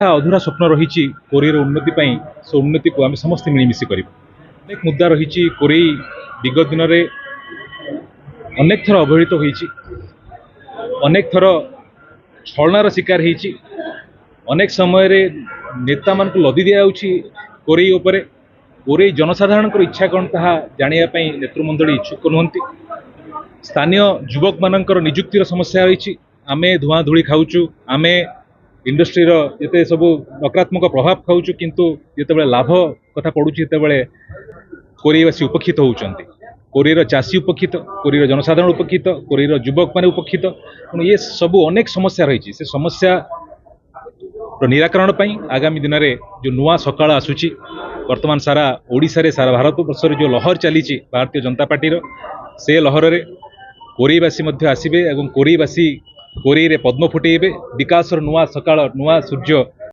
अधूरा स्वप्न रही कोरेईर उन्नति से उन्नति को आम समस्त मिलमिशी कर अनेक मुद्दा रही कोरेई विगत दिन में अनेक थर अवहेलित होती अनेक थर छलनार शिकार होती अनेक समय नेता मान लदी दिया कोरेई उपरे कोरेई जनसाधारण इच्छा कौन ता जानापी नेतृमंडली इच्छुक नुहति स्थानीय युवक मानकर निजुक्तिर समस्या रही आमे धुआं धूली खाऊचु आमे इंडस्ट्री जिते सब नकारात्मक प्रभाव खाऊचु किंतु जिते लाभ कथा पड़ुची कोरेईवासी उपक्षित होती कोरेईर चाषी उपक्षित कोरेईर जनसाधारण उपक्षित कोरेईर युवक मैंने उपक्षित तेणु ये सब अनेक समस्या रही से समस्या निराकरण पर आगामी दिन में जो नुआ सकाळ आसूची वर्तमान सारा ओडिशा रे सारा भारत वर्ष जो लहर चली भारतीय जनता पार्टी से लहर रे कोरेईवासी आसबे और कोरेईवासी कोरेई रे पद्म फुटेबे विकास नुआ सकाळ नुआ सूर्य